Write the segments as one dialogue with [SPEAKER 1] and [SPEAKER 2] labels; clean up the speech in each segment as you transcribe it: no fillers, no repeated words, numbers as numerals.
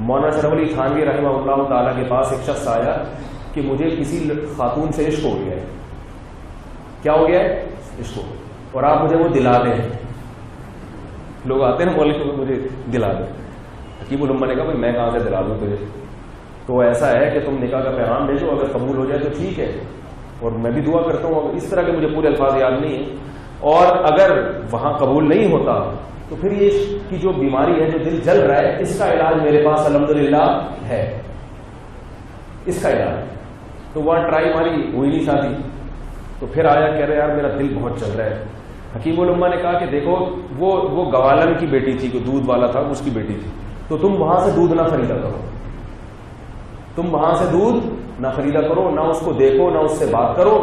[SPEAKER 1] مولانا اشرف علی تھانوی رحمہ اللہ تعالیٰ کے پاس ایک شخص آیا کہ مجھے کسی خاتون سے عشق ہو گیا ہے. کیا ہو گیا ہے؟ عشق ہو گیا, اور آپ مجھے وہ دلا دیں. لوگ آتے ہیں نا مولوی کو مجھے دلا دیں. حکیم الامہ نے کہا بھائی میں کہاں سے دلا دوں تجھے, تو ایسا ہے کہ تم نکاح کا پیغام بھیجو, اگر قبول ہو جائے تو ٹھیک ہے, اور میں بھی دعا کرتا ہوں. اس طرح کے مجھے پورے الفاظ یاد نہیں ہیں. اور اگر وہاں قبول نہیں ہوتا تو پھر یہ کی جو بیماری ہے, جو دل جل رہا ہے, اس کا علاج میرے پاس الحمدللہ ہے, اس کا علاج. تو وہاں ٹرائی ماری, ہوئی نہیں شادی. تو پھر آیا کہہ رہے یار میرا دل بہت چل رہا ہے. حکیم الامہ نے کہا کہ دیکھو وہ گوالن کی بیٹی تھی, کوئی دودھ والا تھا, اس کی بیٹی تھی, تو تم وہاں سے دودھ نہ خریدا کرو, تم وہاں سے دودھ نہ خریدا کرو, نہ اس کو دیکھو, نہ اس سے بات کرو,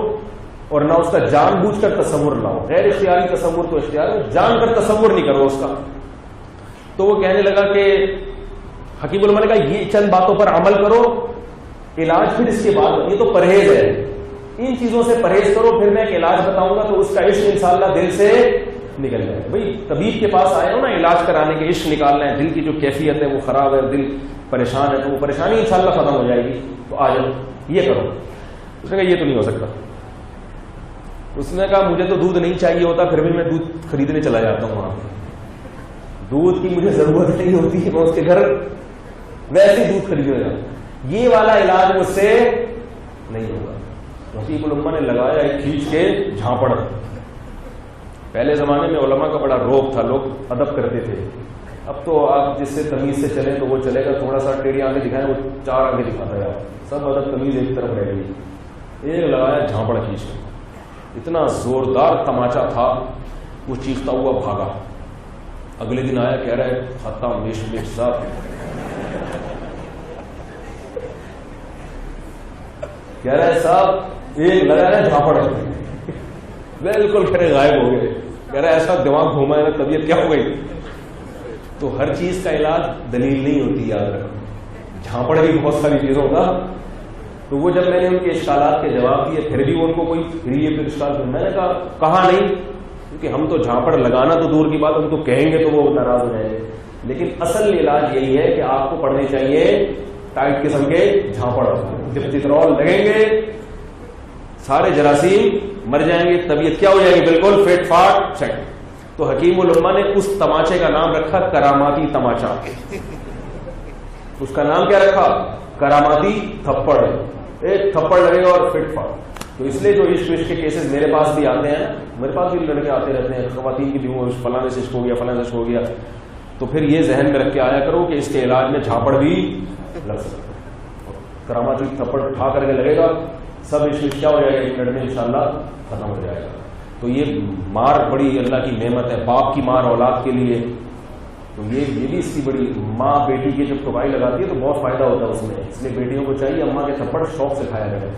[SPEAKER 1] اور نہ اس کا جان بوجھ کر تصور لاؤ. غیر اختیاری تصور تو اختیار ہے, جان کر تصور نہیں کرو اس کا. تو وہ کہنے لگا کہ حکیم الامہ نے کہا یہ چند باتوں پر عمل کرو, علاج پھر اس کے بعد, یہ تو پرہیز ہے, ان چیزوں سے پرہیز کرو, پھر میں ایک علاج بتاؤں گا تو اس کا عشق انشاءاللہ دل سے نکل جائے. بھائی طبیب کے پاس آئے ہو نا علاج کرانے کے, عشق نکالنا ہے, دل کی جو کیفیت ہے وہ خراب ہے, دل پریشان ہے, تو وہ پریشانی انشاءاللہ ختم ہو جائے گی, تو آ جاؤ یہ کرو. اس نے کہا یہ تو نہیں ہو سکتا. اس نے کہا مجھے تو دودھ نہیں چاہیے ہوتا, پھر بھی میں دودھ خریدنے چلا جاتا ہوں وہاں. دودھ کی مجھے ضرورت نہیں ہوتی ہے, میں اس کے گھر ویسے ہی دودھ خریدنے جاتا ہوں. یہ والا علاج مجھ سے نہیں ہوگا. حکیم الامہ نے لگایا ایک کھینچ کے جھانپڑ. پہلے زمانے میں علماء کا بڑا روب تھا, لوگ ادب کرتے تھے. اب تو آپ جس سے تمیز سے چلیں تو وہ چلے گا, تھوڑا سا ٹیڑھی آنکھیں دکھائیں وہ 4 آنکھیں دکھاتا ہے, سب ادب تمیز ایک طرف رہ گئی. ایک لگایا جھانپڑ کھینچ کے, اتنا زوردار تماچا تھا, وہ چیختا ہوا بھاگا. اگلے دن آیا کہہ رہا ہے خطا میش صاحب, کہہ رہا ہے صاحب ایک لگایا جھانپڑ, بالکل کھڑے غائب ہو گئے. کہہ رہا ہے ایسا دماغ گھوما ہے, طبیعت کیا ہو گئی. تو ہر چیز کا علاج دلیل نہیں ہوتی, یاد رکھو. جھانپڑ بھی بہت ساری چیزوں کا. تو وہ جب میں نے ان کے اشکالات کے جواب دیے, پھر بھی ان کو کوئی پھر یہ اشکال, میں نے کہا نہیں, کیونکہ ہم تو جھانپڑ لگانا تو دور کی بات, ہم تو کہیں گے تو وہ ناراض ہو جائیں گے. لیکن اصل علاج یہی ہے کہ آپ کو پڑھنے چاہیے ٹائٹ قسم کے جھانپڑ. جب چترول لگیں گے سارے جراثیم مر جائیں گے, طبیعت کیا ہو جائے گی, بالکل فٹ فاٹ سیٹ. تو حکیم الامہ نے اس تماچے کا نام رکھا کراماتی تماچا. اس کا نام کیا رکھا؟ کراماتی تھپڑ. ایک تھپڑ لگے گا اور فٹ فاٹ. تو اس لیے جو عشق کے کیسز میرے پاس بھی آتے ہیں, میرے پاس بھی لڑکے آتے رہتے ہیں, خواتین کی بھی فلاں سے عشق ہو گیا, فلاں سے عشق ہو گیا, تو پھر یہ ذہن میں رکھ کے آیا کرو کہ اس کے علاج میں جھانپڑ بھی لگ سکتا ہے. کراماتی تھپڑ اٹھا کر کے لگے گا, سب عشق کیا ہو جائے گا, ایک منٹ میں انشاءاللہ ختم ہو جائے گا. تو یہ مار بڑی اللہ کی نعمت ہے, باپ کی مار اولاد کے لیے. تو یہ بھی اس کی بڑی, ماں بیٹی کی جب ٹکائی لگاتی ہے تو بہت فائدہ ہوتا ہے اس میں. اس لیے بیٹیوں کو چاہیے اماں کے تھپڑ شوق سے کھایا جائے.